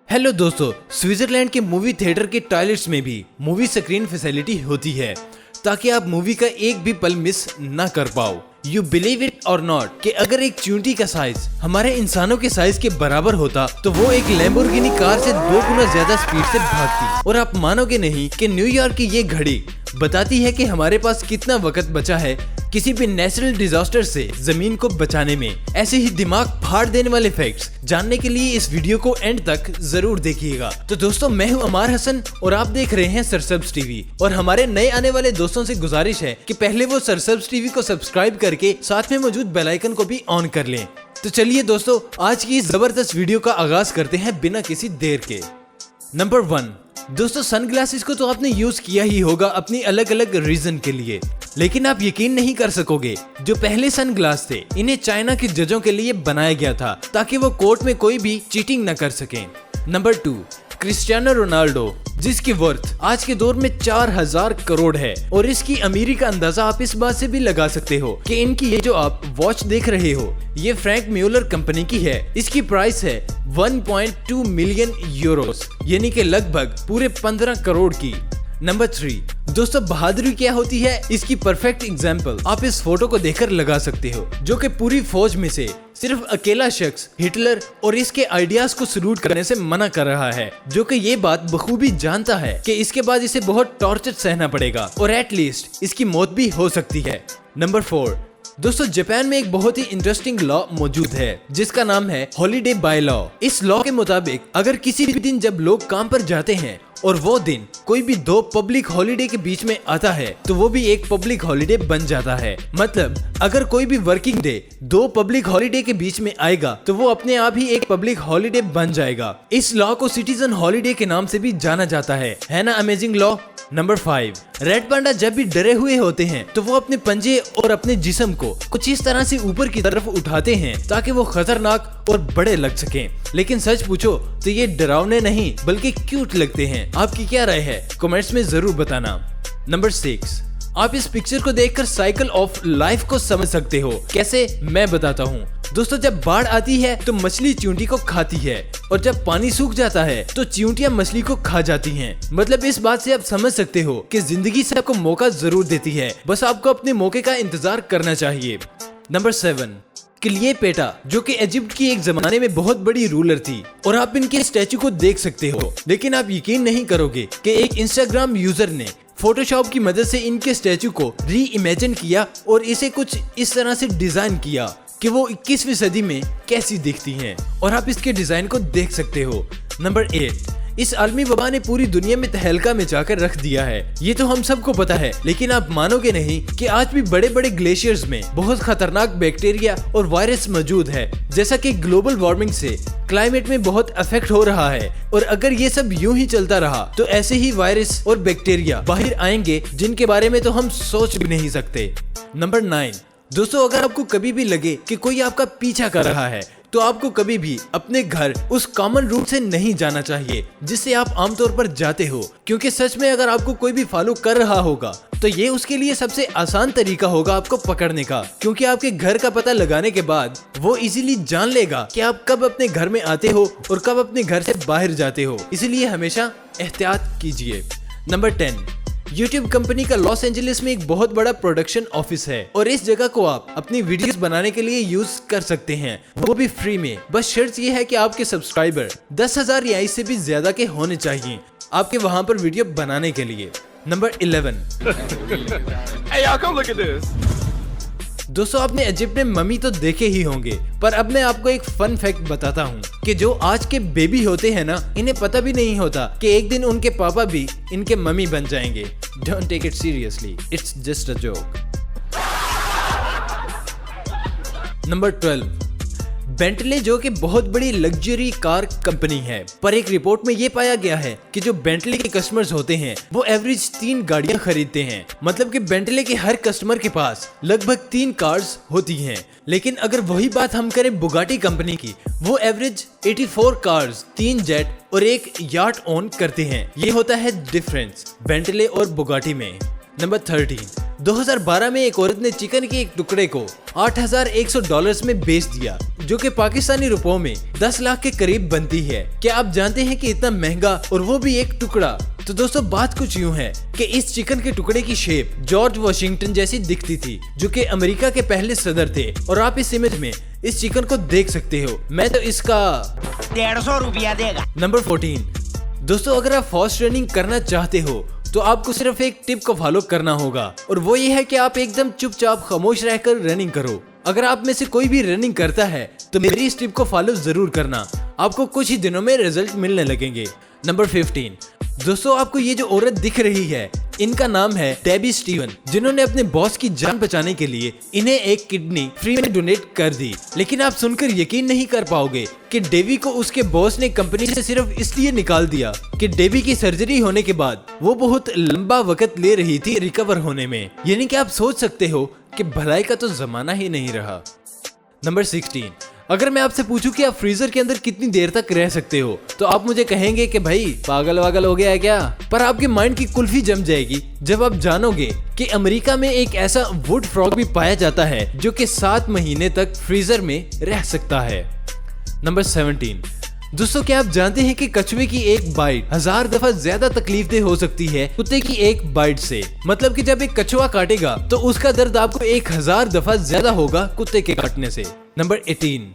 Hello दोस्तों, Switzerland के movie theatre के टॉयलेट्स में भी मूवी स्क्रीन फैसिलिटी होती है ताकि आप मूवी का एक भी पल मिस ना कर पाओ। यू बिलीव इट और नॉट कि अगर एक चींटी का साइज हमारे इंसानों के साइज के बराबर होता तो वो एक लैम्बोर्गिनी कार से 2 गुना ज्यादा स्पीड से भागती। और आप मानोगे नहीं कि न्यूयॉर्क की ये घड़ी बताती है कि हमारे पास कितना वक्त बचा है किसी भी नेचुरल डिजास्टर से जमीन को बचाने में। ऐसे ही दिमाग फाड़ देने वाले फैक्ट्स जानने के लिए इस वीडियो को एंड तक जरूर देखिएगा। तो दोस्तों, मैं हूं अमार हसन और आप देख रहे हैं सरसब्ज टीवी। और हमारे नए आने वाले दोस्तों से गुजारिश है कि पहले वो सरसब्ज टीवी को सब्सक्राइब करके साथ में मौजूद बेल आइकन को भी ऑन कर लें। तो चलिए दोस्तों, आज की इस जबरदस्त वीडियो का आगाज करते हैं बिना किसी देर के। नंबर 1 दोस्तों, सनग्लासेस को तो आपने यूज किया ही होगा अपनी अलग अलग रीजन के लिए, लेकिन आप यकीन नहीं कर सकोगे जो पहले सनग्लास थे इन्हें चाइना के जजों के लिए बनाया गया था ताकि वो कोर्ट में कोई भी चीटिंग न कर सके। नंबर 2 क्रिस्टियानो रोनाल्डो, जिसकी वर्थ आज के दौर में 4000 करोड़ है। और इसकी अमीरी का अंदाजा आप इस बात से भी लगा सकते हो कि इनकी ये जो आप वॉच देख रहे हो ये फ्रैंक म्यूलर कंपनी की है। इसकी प्राइस है 1.2 मिलियन यूरोस, यानी कि लगभग पूरे 15 करोड़ की। नंबर 3 दोस्तों, बहादुरी क्या होती है इसकी परफेक्ट एग्जाम्पल आप इस फोटो को देखकर लगा सकते हो, जो कि पूरी फौज में से सिर्फ अकेला शख्स हिटलर और इसके आइडियाज को सल्यूट करने से मना कर रहा है, जो कि ये बात बखूबी जानता है कि इसके बाद इसे बहुत टॉर्चर सहना पड़ेगा और एटलीस्ट इसकी मौत भी हो सकती है। नंबर 4 दोस्तों, जापान में एक बहुत ही इंटरेस्टिंग लॉ मौजूद है जिसका नाम है हॉलीडे बाय लॉ। इस लॉ के मुताबिक अगर किसी भी दिन जब लोग काम पर जाते हैं और वो दिन कोई भी 2 पब्लिक हॉलीडे के बीच में आता है तो वो भी एक पब्लिक हॉलीडे बन जाता है। मतलब अगर कोई भी वर्किंग डे 2 पब्लिक हॉलीडे के बीच में आएगा तो वो अपने आप ही एक पब्लिक हॉलीडे बन जाएगा। इस लॉ को सिटीजन हॉलीडे के नाम से भी जाना जाता है ना amazing law. Number 5 red panda जब भी डरे हुए होते हैं तो वो अपने पंजे और अपने जिस्म को कुछ इस तरह से ऊपर की तरफ उठाते हैं ताकि वो खतरनाक और बड़े लग सकें। लेकिन सच पूछो तो ये डरावने नहीं बल्कि क्यूट लगते हैं। आपकी क्या राय है कमेंट्स में जरूर बताना। नंबर 6 आप इस पिक्चर को देखकर साइकिल ऑफ लाइफ को समझ सकते हो। कैसे, मैं बताता हूँ। दोस्तों, जब बाढ़ आती है तो मछली चींटी को खाती है और जब पानी सूख जाता है तो चींटियां मछली को खा जाती हैं। मतलब इस बात से आप समझ सकते हो कि जिंदगी से आपको मौका जरूर देती है, बस आपको अपने मौके का इंतजार करना चाहिए। नंबर 7 क्लियोपेट्रा, जो कि इजिप्ट की एक जमाने में बहुत बड़ी रूलर थी और आप इनके स्टैचू को देख सकते हो। लेकिन आप यकीन नहीं करोगे कि एक इंस्टाग्राम यूजर ने फोटोशॉप की मदद से इनके स्टैचू को री इमेजिन किया और इसे कुछ इस तरह से डिजाइन किया कि वो 21वीं सदी में कैसी दिखती हैं, और आप इसके डिजाइन को देख सकते हो। नंबर 8 इस आलमी वबा ने पूरी दुनिया में तहलका मचाकर रख दिया है, ये तो हम सबको पता है। लेकिन आप मानोगे नहीं कि आज भी बड़े बड़े ग्लेशियर्स में बहुत खतरनाक बैक्टीरिया और वायरस मौजूद है। जैसा कि ग्लोबल वार्मिंग से क्लाइमेट में बहुत अफेक्ट हो रहा है और अगर ये सब यूं ही चलता रहा तो ऐसे ही वायरस और बैक्टीरिया बाहर आएंगे जिनके बारे में तो हम सोच भी नहीं सकते। नंबर 9 दोस्तों, अगर आपको कभी भी लगे कि कोई आपका पीछा कर रहा है तो आपको कभी भी अपने घर उस कॉमन रूट से नहीं जाना चाहिए जिससे आप आमतौर पर जाते हो, क्योंकि सच में अगर आपको कोई भी फॉलो कर रहा होगा तो ये उसके लिए सबसे आसान तरीका होगा आपको पकड़ने का, क्योंकि आपके घर का पता लगाने के बाद वो इजीली जान लेगा कि आप कब अपने घर में आते हो और कब अपने घर से बाहर जाते हो। इसलिए हमेशा एहतियात कीजिए। नंबर 10 YouTube कंपनी का लॉस एंजलिस में एक बहुत बड़ा प्रोडक्शन ऑफिस है और इस जगह को आप अपनी वीडियोस बनाने के लिए यूज कर सकते हैं, वो भी फ्री में। बस शर्त ये है कि आपके सब्सक्राइबर 10,000 या इससे भी ज्यादा के होने चाहिए आपके वहां पर वीडियो बनाने के लिए। Number 11 Hey y'all, come look at this. दोस्तों, आपने इजिप्ट में मम्मी तो देखे ही होंगे, पर अब मैं आपको एक फन फैक्ट बताता हूँ कि जो आज के बेबी होते हैं ना, इन्हें पता भी नहीं होता कि एक दिन उनके पापा भी इनके मम्मी बन जाएंगे। Don't take it seriously, it's just a joke. Number 12 Bentley, जो कि बहुत बड़ी लग्जरी कार कंपनी है, पर एक रिपोर्ट में ये पाया गया है कि जो बेंटले के कस्टमर्स होते हैं वो एवरेज 3 गाड़ियां खरीदते हैं। मतलब कि बेंटले के हर कस्टमर के पास लगभग 3 कार्स होती हैं। लेकिन अगर वही बात हम करें बुगाटी कंपनी की, वो एवरेज 84 कार्स, 3 जेट और 1 याट ओन करते हैं। ये होता है डिफरेंस बेंटले और बुगाटी में। नंबर 13 2012 में एक औरत ने चिकन के एक टुकड़े को $8,100 में बेच दिया, जो कि पाकिस्तानी रुपयों में 10 लाख के करीब बनती है। क्या आप जानते हैं कि इतना महंगा, और वो भी एक टुकड़ा? तो दोस्तों बात कुछ यूँ है कि इस चिकन के टुकड़े की शेप जॉर्ज वॉशिंगटन जैसी दिखती थी, जो कि अमेरिका के पहले सदर थे। और आप इस इमेज में इस चिकन को देख सकते हो। मैं तो इसका 150 रुपया देगा। नंबर 14, दोस्तों अगर आप फास्ट रनिंग करना चाहते हो तो आपको सिर्फ एक टिप को फॉलो करना होगा, और वो ये है कि आप एकदम चुपचाप खामोश रहकर रनिंग करो। अगर आप में से कोई भी रनिंग करता है तो मेरी इस टिप को फॉलो जरूर करना, आपको कुछ ही दिनों में रिजल्ट मिलने लगेंगे। नंबर 15, दोस्तों आपको ये जो औरत दिख रही है, इनका नाम है डेबी स्टीवन, जिन्होंने अपने बॉस की जान बचाने के लिए इन्हें एक किडनी फ्री में डोनेट कर दी। लेकिन आप सुनकर यकीन नहीं कर पाओगे कि डेबी को उसके बॉस ने कंपनी से सिर्फ इसलिए निकाल दिया कि डेबी की सर्जरी होने के बाद वो बहुत लंबा वक्त ले रही थी रिकवर होने में। यानी कि आप सोच सकते हो कि भलाई का तो जमाना ही नहीं रहा। नंबर 16, अगर मैं आपसे पूछूं कि आप फ्रीजर के अंदर कितनी देर तक रह सकते हो तो आप मुझे कहेंगे कि भाई पागल वागल हो गया है क्या। पर आपके माइंड की कुल्फी जम जाएगी जब आप जानोगे कि अमेरिका में एक ऐसा वुड फ्रॉग भी पाया जाता है जो कि 7 महीने तक फ्रीजर में रह सकता है। नंबर 17, दोस्तों क्या आप जानते हैं कि कछुए की एक बाइट 1000 दफा ज्यादा तकलीफदेह हो सकती है कुत्ते की एक बाइट से। मतलब कि जब एक कछुआ काटेगा तो उसका दर्द आपको 1000 दफा ज्यादा होगा कुत्ते के काटने से। नंबर 18,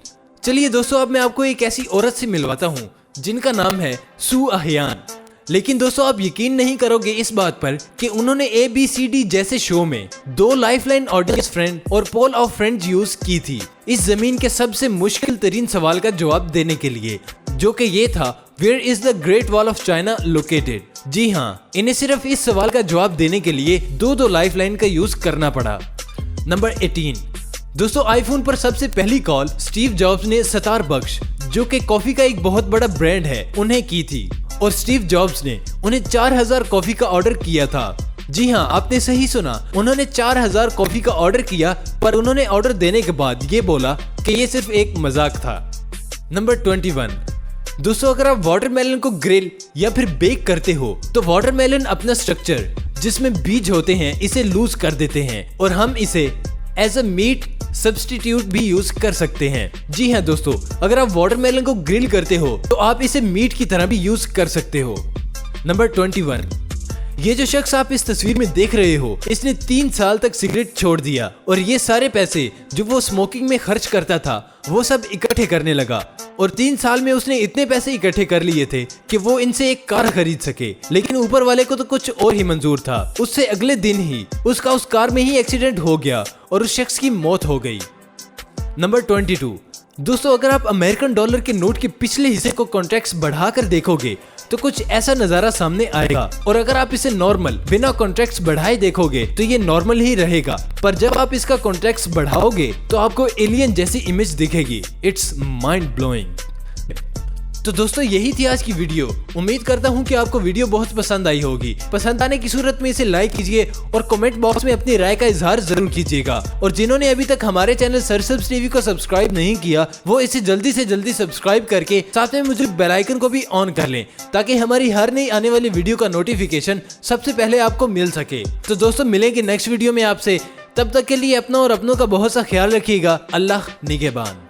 चलिए दोस्तों अब मैं आपको एक ऐसी औरत से मिलवाता हूँ जिनका नाम है सू अहियान। लेकिन दोस्तों आप यकीन नहीं करोगे इस बात पर कि उन्होंने ABCD जैसे शो में 2 लाइफलाइन ऑडियंस फ्रेंड और पोल ऑफ फ्रेंड्स यूज की थी इस जमीन के सबसे मुश्किल तरीन सवाल का जवाब देने के लिए, जो कि ये था, where is the Great Wall of China located. जी हाँ, इन्हें सिर्फ इस सवाल का जवाब देने के लिए 2 लाइफलाइन का यूज करना पड़ा। नंबर 18, दोस्तों आईफोन पर सबसे पहली कॉल स्टीव जॉब्स ने स्टारबक्स, जो कि कॉफी का एक बहुत बड़ा ब्रांड है, उन्हें की थी। और स्टीव जॉब्स ने उन्हें 4000 कॉफी का ऑर्डर किया था। जी हाँ, आपने सही सुना, उन्होंने 4000 कॉफी का ऑर्डर किया, पर उन्होंने ऑर्डर देने के बाद ये बोला कि ये सिर्फ एक मजाक था। नंबर 21, दोस्तों अगर आप वाटरमेलन को ग्रिल या फिर बेक करते हो तो वाटरमेलन अपना स्ट्रक्चर जिसमें बीज होते हैं इसे लूज कर देते हैं, और हम इसे एज अ मीट सब्स्टिट्यूट भी यूज कर सकते हैं। जी हाँ दोस्तों, अगर आप वाटरमेलन को ग्रिल करते हो तो आप इसे मीट की तरह भी यूज कर सकते हो। नंबर 21, ये जो शख्स आप इस तस्वीर में देख रहे हो, इसने 3 साल तक सिगरेट छोड़ दिया, और ये सारे पैसे जो वो स्मोकिंग में खर्च करता था वो सब इकट्ठे करने लगा। और 3 साल में उसने इतने पैसे इकट्ठे कर लिए थे कि वो इनसे एक कार खरीद सके। लेकिन ऊपर वाले को तो कुछ और ही मंजूर था। उससे अगले दिन ही उसका उस कार में ही एक्सीडेंट हो गया और उस शख्स की मौत हो गई। नंबर 22, दोस्तों अगर आप अमेरिकन डॉलर के नोट के पिछले हिस्से को कॉन्ट्रैक्ट्स बढ़ाकर देखोगे तो कुछ ऐसा नजारा सामने आएगा, और अगर आप इसे नॉर्मल बिना कॉन्ट्रैक्ट्स बढ़ाए देखोगे तो ये नॉर्मल ही रहेगा। पर जब आप इसका कॉन्ट्रैक्ट्स बढ़ाओगे तो आपको एलियन जैसी इमेज दिखेगी। It's mind blowing. तो दोस्तों यही थी आज की वीडियो। उम्मीद करता हूँ कि आपको वीडियो बहुत पसंद आई होगी। पसंद आने की सूरत में इसे लाइक कीजिए और कमेंट बॉक्स में अपनी राय का इजहार जरूर कीजिएगा। और जिन्होंने अभी तक हमारे चैनल सरसब्ज टीवी को सब्सक्राइब नहीं किया वो इसे जल्दी से जल्दी सब्सक्राइब करके साथ में मुझे बेल आइकन को भी ऑन कर लें, ताकि हमारी हर नई आने वाली वीडियो का नोटिफिकेशन सबसे पहले आपको मिल सके। तो दोस्तों मिलेंगे नेक्स्ट वीडियो में आपसे, तब तक के लिए अपना और अपनों का बहुत सा ख्याल रखिएगा। अल्लाह निगहबान।